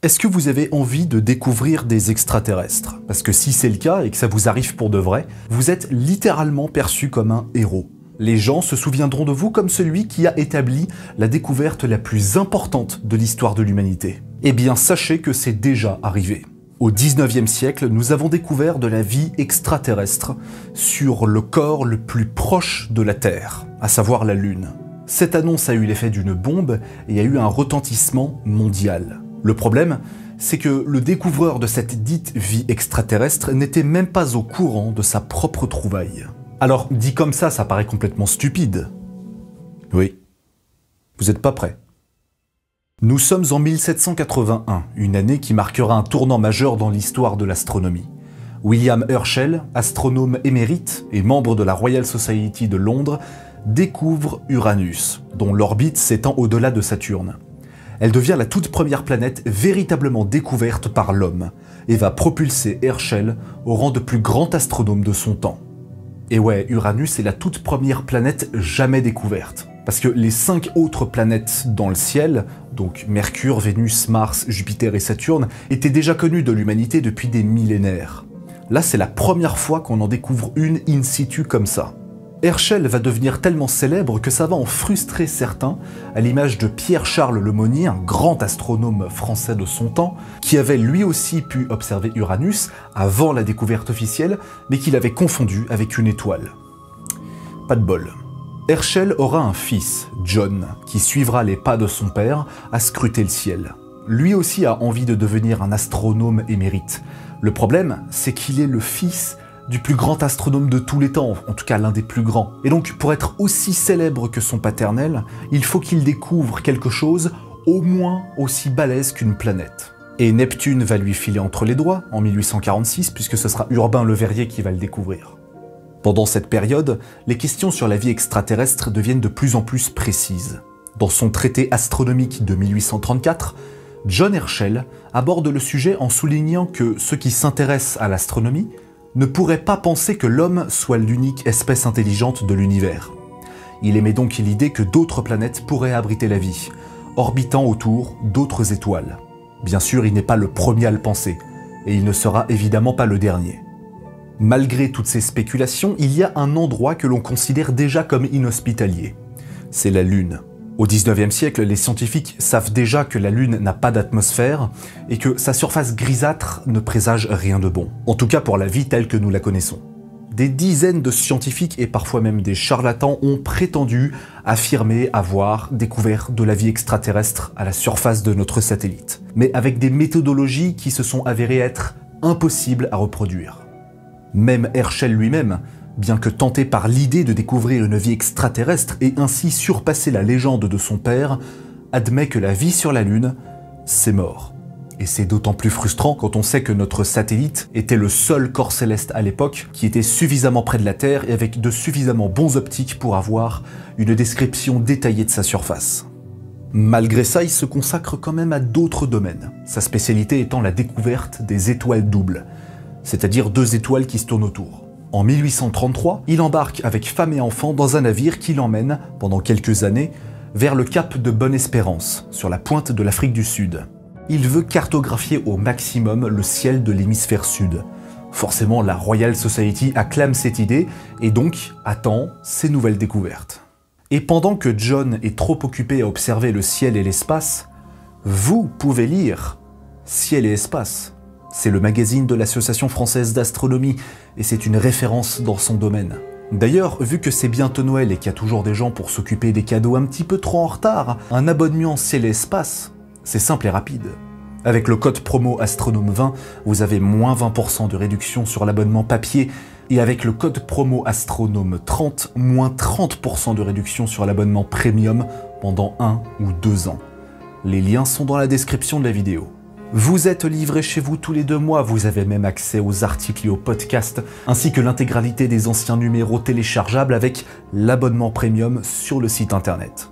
Est-ce que vous avez envie de découvrir des extraterrestres? Parce que si c'est le cas et que ça vous arrive pour de vrai, vous êtes littéralement perçu comme un héros. Les gens se souviendront de vous comme celui qui a établi la découverte la plus importante de l'histoire de l'humanité. Eh bien, sachez que c'est déjà arrivé. Au 19e siècle, nous avons découvert de la vie extraterrestre sur le corps le plus proche de la Terre, à savoir la Lune. Cette annonce a eu l'effet d'une bombe et a eu un retentissement mondial. Le problème, c'est que le découvreur de cette dite vie extraterrestre n'était même pas au courant de sa propre trouvaille. Alors, dit comme ça paraît complètement stupide. Oui. Vous n'êtes pas prêts. Nous sommes en 1781, une année qui marquera un tournant majeur dans l'histoire de l'astronomie. William Herschel, astronome émérite et membre de la Royal Society de Londres, découvre Uranus, dont l'orbite s'étend au-delà de Saturne. Elle devient la toute première planète véritablement découverte par l'homme et va propulser Herschel au rang de plus grand astronome de son temps. Et ouais, Uranus est la toute première planète jamais découverte. Parce que les 5 autres planètes dans le ciel, donc Mercure, Vénus, Mars, Jupiter et Saturne, étaient déjà connues de l'humanité depuis des millénaires. Là, c'est la première fois qu'on en découvre une in situ comme ça. Herschel va devenir tellement célèbre que ça va en frustrer certains, à l'image de Pierre-Charles Lemonnier, un grand astronome français de son temps, qui avait lui aussi pu observer Uranus avant la découverte officielle, mais qu'il avait confondu avec une étoile. Pas de bol. Herschel aura un fils, John, qui suivra les pas de son père à scruter le ciel. Lui aussi a envie de devenir un astronome émérite. Le problème, c'est qu'il est le fils du plus grand astronome de tous les temps, en tout cas l'un des plus grands. Et donc, pour être aussi célèbre que son paternel, il faut qu'il découvre quelque chose au moins aussi balèze qu'une planète. Et Neptune va lui filer entre les doigts, en 1846, puisque ce sera Urbain Le Verrier qui va le découvrir. Pendant cette période, les questions sur la vie extraterrestre deviennent de plus en plus précises. Dans son traité astronomique de 1834, John Herschel aborde le sujet en soulignant que ceux qui s'intéressent à l'astronomie ne pourrait pas penser que l'homme soit l'unique espèce intelligente de l'univers. Il émet donc l'idée que d'autres planètes pourraient abriter la vie, orbitant autour d'autres étoiles. Bien sûr, il n'est pas le premier à le penser, et il ne sera évidemment pas le dernier. Malgré toutes ces spéculations, il y a un endroit que l'on considère déjà comme inhospitalier. C'est la Lune. Au 19e siècle, les scientifiques savent déjà que la Lune n'a pas d'atmosphère et que sa surface grisâtre ne présage rien de bon. En tout cas pour la vie telle que nous la connaissons. Des dizaines de scientifiques et parfois même des charlatans ont prétendu affirmer avoir découvert de la vie extraterrestre à la surface de notre satellite, mais avec des méthodologies qui se sont avérées être impossibles à reproduire. Même Herschel lui-même, bien que tenté par l'idée de découvrir une vie extraterrestre et ainsi surpasser la légende de son père, admet que la vie sur la Lune, c'est mort. Et c'est d'autant plus frustrant quand on sait que notre satellite était le seul corps céleste à l'époque qui était suffisamment près de la Terre et avec de suffisamment bons optiques pour avoir une description détaillée de sa surface. Malgré ça, il se consacre quand même à d'autres domaines, sa spécialité étant la découverte des étoiles doubles, c'est-à-dire 2 étoiles qui se tournent autour. En 1833, il embarque avec femme et enfants dans un navire qui l'emmène, pendant quelques années, vers le cap de Bonne-Espérance, sur la pointe de l'Afrique du Sud. Il veut cartographier au maximum le ciel de l'hémisphère sud. Forcément, la Royal Society acclame cette idée et donc attend ses nouvelles découvertes. Et pendant que John est trop occupé à observer le ciel et l'espace, vous pouvez lire Ciel et Espace. C'est le magazine de l'Association française d'astronomie et c'est une référence dans son domaine. D'ailleurs, vu que c'est bientôt Noël et qu'il y a toujours des gens pour s'occuper des cadeaux un petit peu trop en retard, un abonnement Ciel et Espace, c'est simple et rapide. Avec le code promo Astronome20, vous avez moins 20% de réduction sur l'abonnement papier et avec le code promo Astronome30, moins 30% de réduction sur l'abonnement Premium pendant 1 ou 2 ans. Les liens sont dans la description de la vidéo. Vous êtes livré chez vous tous les 2 mois, vous avez même accès aux articles et aux podcasts, ainsi que l'intégralité des anciens numéros téléchargeables avec l'abonnement premium sur le site internet.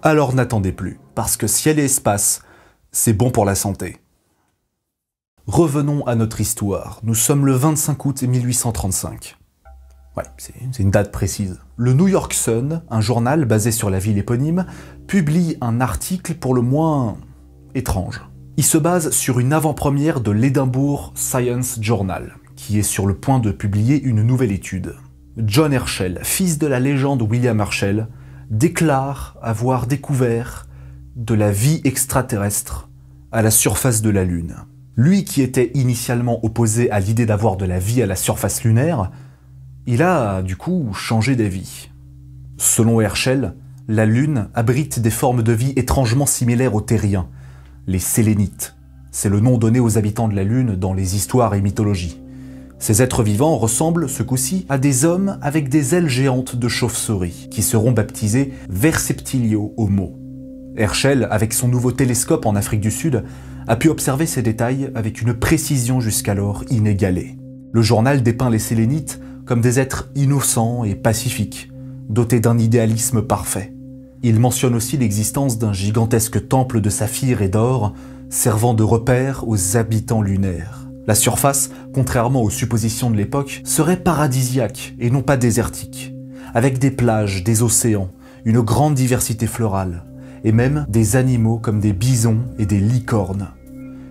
Alors n'attendez plus, parce que Ciel et Espace, c'est bon pour la santé. Revenons à notre histoire, nous sommes le 25 août 1835. Ouais, c'est une date précise. Le New York Sun, un journal basé sur la ville éponyme, publie un article pour le moins étrange. Il se base sur une avant-première de l'Edinburgh Science Journal, qui est sur le point de publier une nouvelle étude. John Herschel, fils de la légende William Herschel, déclare avoir découvert de la vie extraterrestre à la surface de la Lune. Lui qui était initialement opposé à l'idée d'avoir de la vie à la surface lunaire, il a du coup changé d'avis. Selon Herschel, la Lune abrite des formes de vie étrangement similaires aux terriens, les sélénites. C'est le nom donné aux habitants de la Lune dans les histoires et mythologies. Ces êtres vivants ressemblent, ce coup-ci, à des hommes avec des ailes géantes de chauve-souris, qui seront baptisés Verseptilio Homo. Herschel, avec son nouveau télescope en Afrique du Sud, a pu observer ces détails avec une précision jusqu'alors inégalée. Le journal dépeint les sélénites comme des êtres innocents et pacifiques, dotés d'un idéalisme parfait. Il mentionne aussi l'existence d'un gigantesque temple de saphir et d'or, servant de repère aux habitants lunaires. La surface, contrairement aux suppositions de l'époque, serait paradisiaque et non pas désertique, avec des plages, des océans, une grande diversité florale, et même des animaux comme des bisons et des licornes.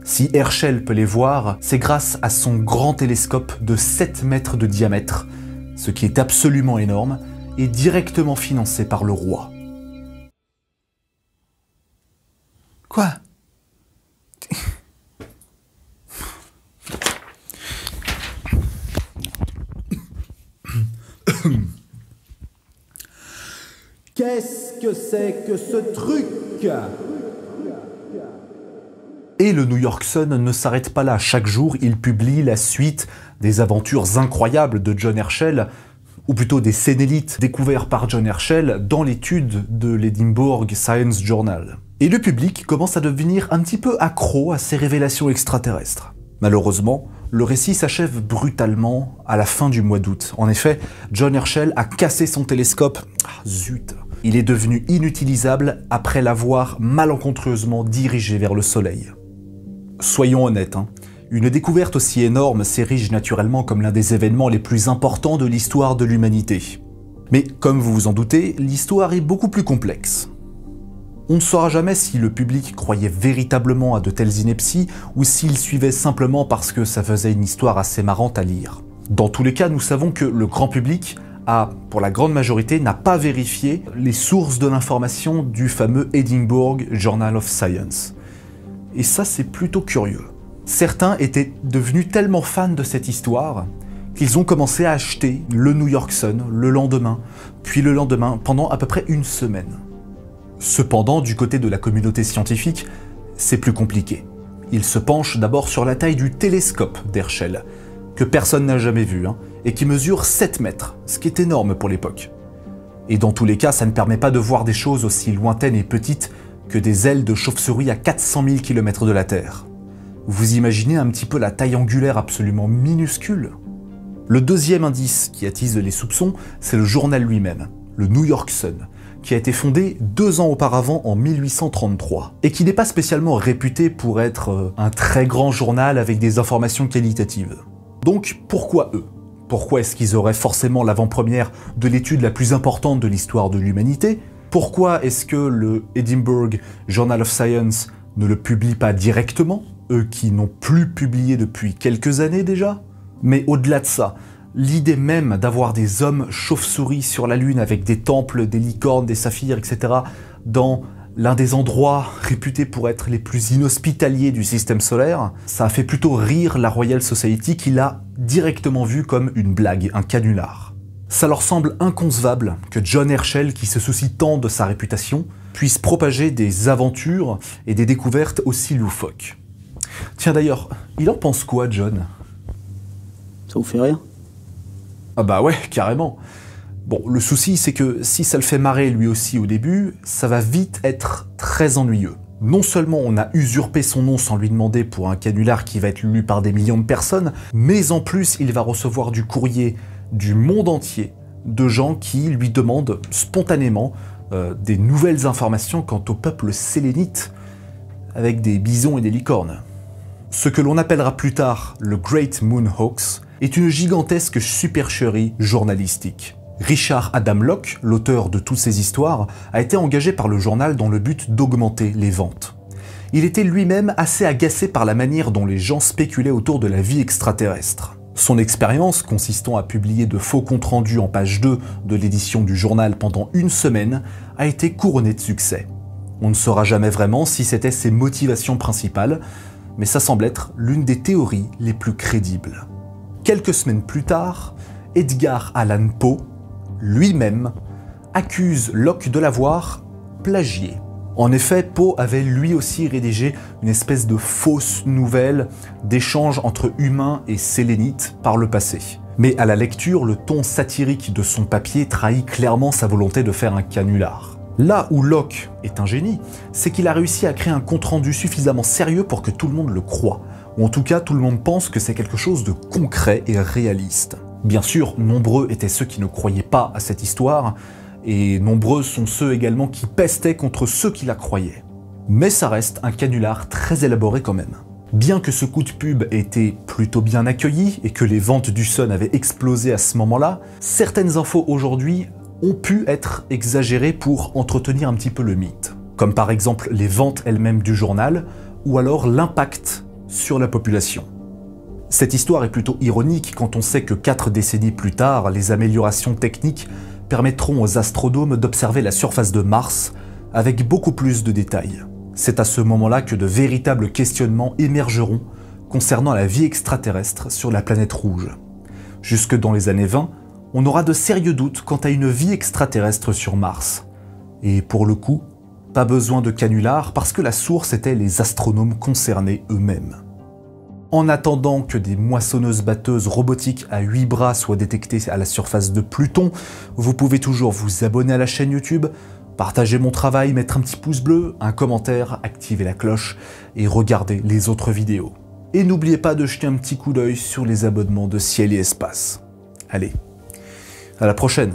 Si Herschel peut les voir, c'est grâce à son grand télescope de 7 mètres de diamètre, ce qui est absolument énorme et directement financé par le roi. Quoi ? Qu'est-ce que c'est que ce truc ? Et le New York Sun ne s'arrête pas là. Chaque jour, il publie la suite des aventures incroyables de John Herschel, ou plutôt des sénélites découverts par John Herschel dans l'étude de l'Edinburgh Science Journal. Et le public commence à devenir un petit peu accro à ces révélations extraterrestres. Malheureusement, le récit s'achève brutalement à la fin du mois d'août. En effet, John Herschel a cassé son télescope. Ah, zut! Il est devenu inutilisable après l'avoir malencontreusement dirigé vers le Soleil. Soyons honnêtes, une découverte aussi énorme s'érige naturellement comme l'un des événements les plus importants de l'histoire de l'humanité. Mais comme vous vous en doutez, l'histoire est beaucoup plus complexe. On ne saura jamais si le public croyait véritablement à de telles inepties ou s'il suivait simplement parce que ça faisait une histoire assez marrante à lire. Dans tous les cas, nous savons que le grand public pour la grande majorité, n'a pas vérifié les sources de l'information du fameux Edinburgh Journal of Science. Et ça, c'est plutôt curieux. Certains étaient devenus tellement fans de cette histoire qu'ils ont commencé à acheter le New York Sun le lendemain, puis le lendemain, pendant à peu près une semaine. Cependant, du côté de la communauté scientifique, c'est plus compliqué. Ils se penchent d'abord sur la taille du télescope d'Herschel, que personne n'a jamais vu, et qui mesure 7 mètres, ce qui est énorme pour l'époque. Et dans tous les cas, ça ne permet pas de voir des choses aussi lointaines et petites que des ailes de chauve-souris à 400 000 km de la Terre. Vous imaginez un petit peu la taille angulaire absolument minuscule? Le deuxième indice qui attise les soupçons, c'est le journal lui-même, le New York Sun, qui a été fondé 2 ans auparavant en 1833, et qui n'est pas spécialement réputé pour être un très grand journal avec des informations qualitatives. Donc pourquoi eux? Pourquoi est-ce qu'ils auraient forcément l'avant-première de l'étude la plus importante de l'histoire de l'humanité? Pourquoi est-ce que le Edinburgh Journal of Science ne le publie pas directement, eux qui n'ont plus publié depuis quelques années déjà? Mais au-delà de ça, l'idée même d'avoir des hommes chauves-souris sur la Lune avec des temples, des licornes, des saphirs, etc. dans l'un des endroits réputés pour être les plus inhospitaliers du système solaire, ça a fait plutôt rire la Royal Society qui l'a directement vu comme une blague, un canular. Ça leur semble inconcevable que John Herschel, qui se soucie tant de sa réputation, puisse propager des aventures et des découvertes aussi loufoques. Tiens d'ailleurs, il en pense quoi, John? Ça vous fait rire? Ah bah ouais, carrément. Bon, le souci, c'est que si ça le fait marrer lui aussi au début, ça va vite être très ennuyeux. Non seulement on a usurpé son nom sans lui demander pour un canular qui va être lu par des millions de personnes, mais en plus il va recevoir du courrier du monde entier de gens qui lui demandent spontanément des nouvelles informations quant au peuple sélénite, avec des bisons et des licornes. Ce que l'on appellera plus tard le Great Moon Hoax est une gigantesque supercherie journalistique. Richard Adam Locke, l'auteur de toutes ces histoires, a été engagé par le journal dans le but d'augmenter les ventes. Il était lui-même assez agacé par la manière dont les gens spéculaient autour de la vie extraterrestre. Son expérience, consistant à publier de faux comptes rendus en page 2 de l'édition du journal pendant une semaine, a été couronnée de succès. On ne saura jamais vraiment si c'était ses motivations principales, mais ça semble être l'une des théories les plus crédibles. Quelques semaines plus tard, Edgar Allan Poe, lui-même, accuse Locke de l'avoir plagié. En effet, Poe avait lui aussi rédigé une espèce de fausse nouvelle d'échange entre humains et sélénites par le passé. Mais à la lecture, le ton satirique de son papier trahit clairement sa volonté de faire un canular. Là où Locke est un génie, c'est qu'il a réussi à créer un compte-rendu suffisamment sérieux pour que tout le monde le croie. Ou en tout cas, tout le monde pense que c'est quelque chose de concret et réaliste. Bien sûr, nombreux étaient ceux qui ne croyaient pas à cette histoire, et nombreux sont ceux également qui pestaient contre ceux qui la croyaient. Mais ça reste un canular très élaboré quand même. Bien que ce coup de pub ait été plutôt bien accueilli et que les ventes du Sun avaient explosé à ce moment-là, certaines infos aujourd'hui ont pu être exagérées pour entretenir un petit peu le mythe. Comme par exemple les ventes elles-mêmes du journal, ou alors l'impact sur la population. Cette histoire est plutôt ironique quand on sait que 4 décennies plus tard, les améliorations techniques permettront aux astronomes d'observer la surface de Mars avec beaucoup plus de détails. C'est à ce moment-là que de véritables questionnements émergeront concernant la vie extraterrestre sur la planète rouge. Jusque dans les années 20, on aura de sérieux doutes quant à une vie extraterrestre sur Mars. Et pour le coup, pas besoin de canular parce que la source était les astronomes concernés eux-mêmes. En attendant que des moissonneuses-batteuses robotiques à 8 bras soient détectées à la surface de Pluton, vous pouvez toujours vous abonner à la chaîne YouTube, partager mon travail, mettre un petit pouce bleu, un commentaire, activer la cloche et regarder les autres vidéos. Et n'oubliez pas de jeter un petit coup d'œil sur les abonnements de Ciel et Espace. Allez, à la prochaine!